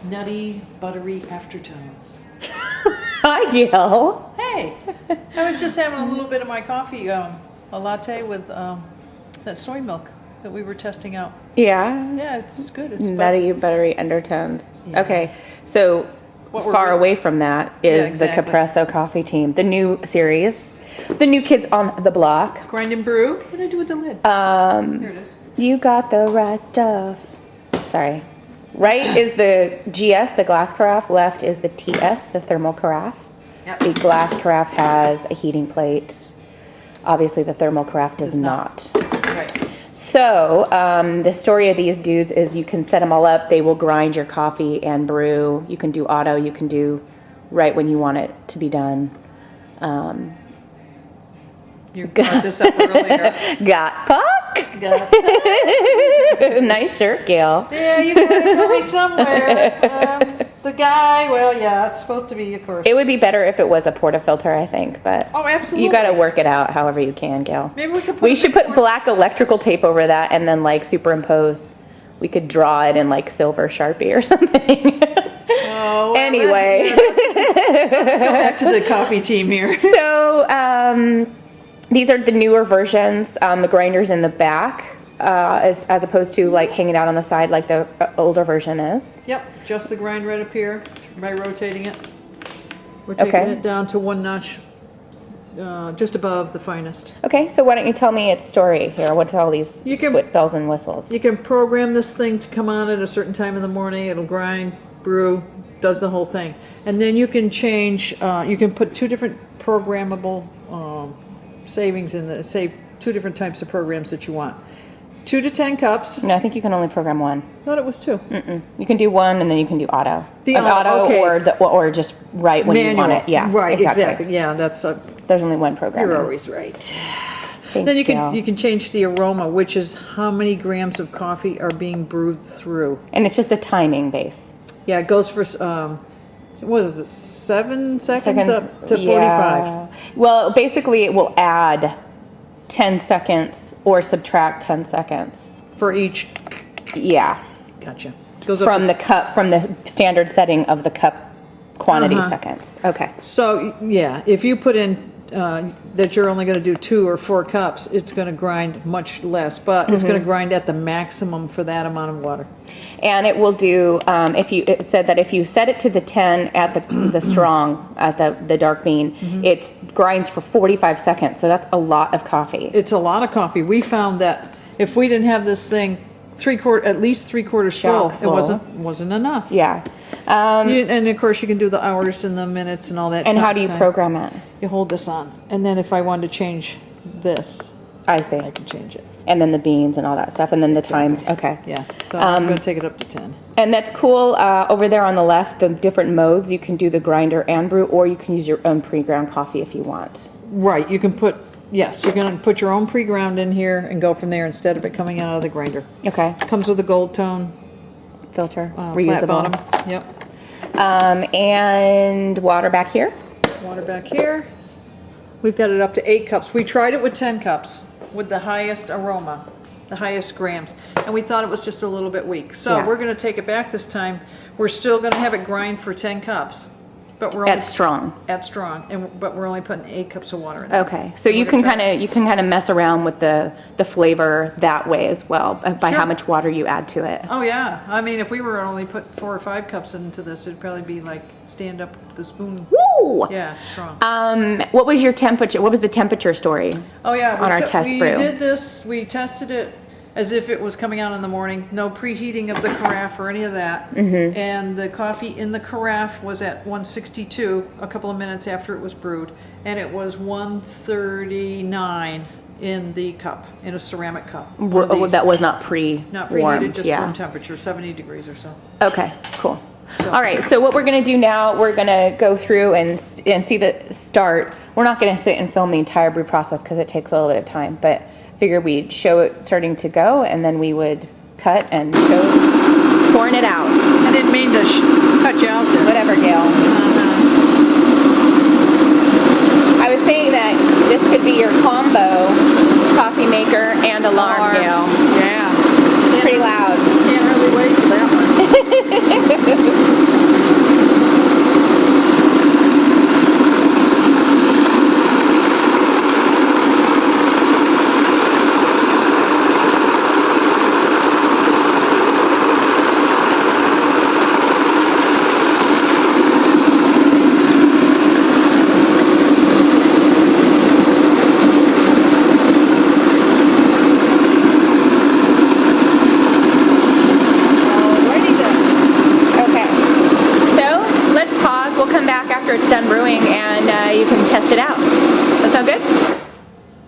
nutty, buttery aftertones. Hi, Gail. Hey, I was just having a little bit of my coffee, a latte with that soy milk that we were testing out. Yeah. Yeah, it's good. It's Nutty, buttery undertones. Yeah. Okay, so far away from that is exactly. the Capresso CoffeeTEAM, the new series, the new kids on the block. Grind and brew. What did I do with the lid? Here it is. You got the right stuff. Sorry. Right is the GS, the glass carafe. Left is the TS, the thermal carafe. Yep. The glass carafe has a heating plate. Obviously, the thermal carafe does not. Right. So the story of these dudes is you can set them all up. They will grind your coffee and brew. You can do auto. You can do right when you want it to be done. You brought this up earlier. Got puck. Got Nice shirt, Gail. Yeah, you gotta go me somewhere. The guy, well, yeah, it's supposed to be, of course. It would be better if it was a portafilter, I think, but Oh, absolutely. you got to work it out however you can, Gail. Maybe we could. We should put black electrical tape over that and then like superimpose. We could draw it in like silver Sharpie or something. Oh, well, Anyway, let's go back to the coffee team here. So these are the newer versions. The grinder's in the back, as opposed to like hanging out on the side like the older version is. Yep, just the grind right up here by rotating it. We're taking it down to one notch, just above the finest. Okay, so why don't you tell me its story here? What are all these bells and whistles? You can program this thing to come on at a certain time in the morning. It'll grind, brew, does the whole thing. And then you can change, you can put two different programmable savings in the, say, two different types of programs that you want. 2 to 10 cups. No, I think you can only program one. I thought it was 2. You can do one and then you can do auto. The auto, okay. or just right when Manual. you want it. Yeah, right, exactly. Yeah, that's there's only one program. You're always right. Thanks, Then you Gail. can change the aroma, which is how many grams of coffee are being brewed through. And it's just a timing base. Yeah, it goes for what is it, 7 seconds up to 45. Well, basically it will add 10 seconds or subtract 10 seconds. For each. Yeah. Gotcha. Goes From up the cup, from the standard setting of the cup quantity seconds. Okay. So, yeah, if you put in that you're only going to do 2 or 4 cups, it's going to grind much less, but it's going to grind at the maximum for that amount of water. And it will do, it said that if you set it to the 10 at the strong, at the dark bean, it grinds for 45 seconds. So that's a lot of coffee. It's a lot of coffee. We found that if we didn't have this thing at least 3/4 full, it wasn't enough. Yeah. And of course you can do the hours and the minutes and all that. And how do you program it? You hold this on, and then if I wanted to change this, I see. I can change it. And then the beans and all that stuff, and then the time. Okay. Yeah. So I'm going to take it up to 10. And that's cool. Over there on the left, the different modes, you can do the grinder and brew, or you can use your own pre-ground coffee if you want. Right. You can put, yes, you're going to put your own pre-ground in here and go from there instead of it coming out of the grinder. Okay. It comes with a gold tone Filter, flat reusable. bottom. Yep. And water back here. Water back here. We've got it up to 8 cups. We tried it with 10 cups with the highest aroma, the highest grams, and we thought it was just a little bit weak. So we're going to take it back this time. We're still going to have it grind for 10 cups, but we're only At strong. At strong, but we're only putting 8 cups of water in there. Okay, so you can kind of mess around with the flavor that way as well by how much water you add to it. Oh yeah, I mean if we were only put 4 or 5 cups into this, it'd probably be like stand up with the spoon. Woo! Yeah, strong. What was your temperature? What was the temperature story? Oh yeah, on our test brew. We did this. We tested it as if it was coming out in the morning. No preheating of the carafe or any of that. And the coffee in the carafe was at 162 a couple of minutes after it was brewed, and it was 139 in the cup, in a ceramic cup. That was not not preheated, just room temperature, 70 degrees or so. Okay, cool. All right, so what we're going to do now, we're going to go through and see the start. We're not going to sit and film the entire brew process because it takes a little bit of time, but figured we'd show it starting to go, and then we would cut and show pouring it out. I didn't mean to cut you out there. Whatever, Gail. I was saying that this could be your combo coffee maker and alarm, Gail. Yeah. Pretty loud. Can't really wait for that one.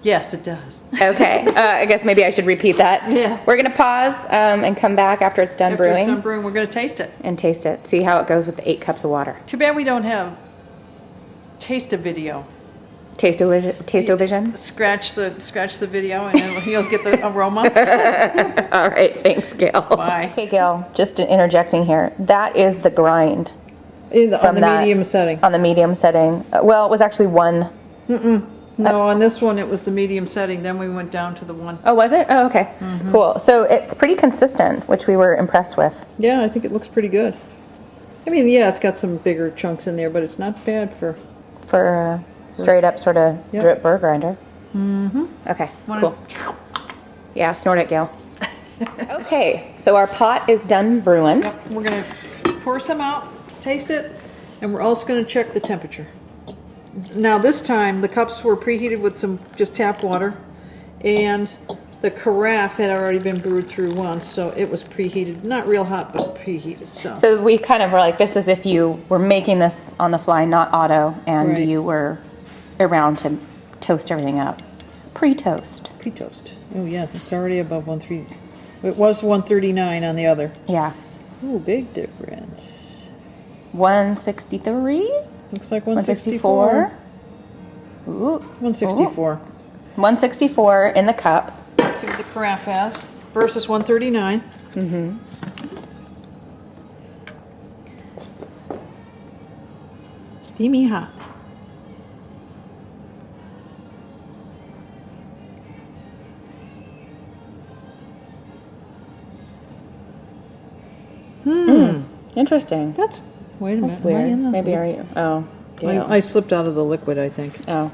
Yes, it does. Okay, I guess maybe I should repeat that. Yeah. We're gonna pause and come back after it's done After it's brewing done brewing, we're going to taste it. and taste it. See how it goes with the 8 cups of water. Too bad we don't have taste a video. Taste-o-vision? Scratch the video and then you'll get the aroma. All right, thanks, Gail. Bye. Okay, Gail, just interjecting here. That is the grind On from the that- medium setting. on the medium setting. Well, it was actually 1. No, on this one it was the medium setting. Then we went down to the 1. Oh, was it? Oh, okay. Cool. So it's pretty consistent, which we were impressed with. Yeah, I think it looks pretty good. I mean, yeah, it's got some bigger chunks in there, but it's not bad for. For straight up sort of Yep. drip burr grinder. Okay, cool. Yeah, snort it, Gail. Okay, so our pot is done brewing. Yep, we're gonna pour some out, taste it, and we're also gonna check the temperature. Now this time, the cups were preheated with some just tap water, and the carafe had already been brewed through once, so it was preheated. Not real hot, but preheated, so. So we kind of were like, this is if you were making this on the fly, not auto, and Right. you were around to toast everything up. Pre-toast. Pre-toast. Oh yeah, it's already above 130. It was 139 on the other. Yeah. Ooh, big difference. 163? Looks like 164. 164. Ooh. 164. 164 in the cup. Let's see what the carafe has versus 139. Steamy hot. Interesting. That's, wait a minute. That's am I weird. in the- Maybe are you? Oh. Gail. I slipped out of the liquid, I think. Oh.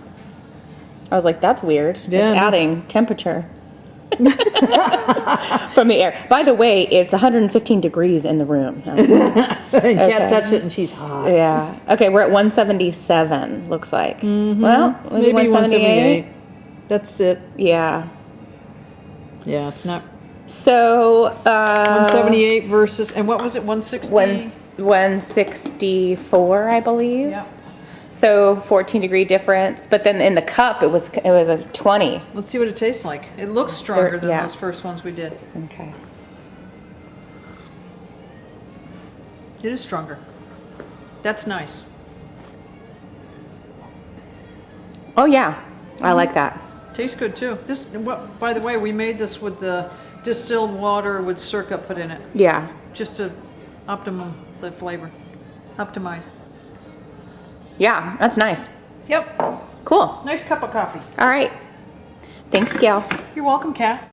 I was like, that's weird. Yeah, It's no. adding temperature from the air. By the way, it's 115 degrees in the room. Can't touch it and she's hot. Yeah. Okay, we're at 177, looks like. Well, maybe, Maybe 178. 178. That's it. Yeah. Yeah, it's not So, 178 versus, and what was it, 160? 164, I believe. Yeah. So 14-degree difference, but then in the cup it was a 20. Let's see what it tastes like. It looks stronger than Yeah. those first ones we did. Okay. It is stronger. That's nice. Oh yeah, I like that. Tastes good too. This, what, by the way, we made this with the distilled water with Circa put in it, Yeah. just to optimum the flavor, optimize. Yeah, that's nice. Yep, Cool. nice cup of coffee. All right. Thanks, Gail. You're welcome, Kat.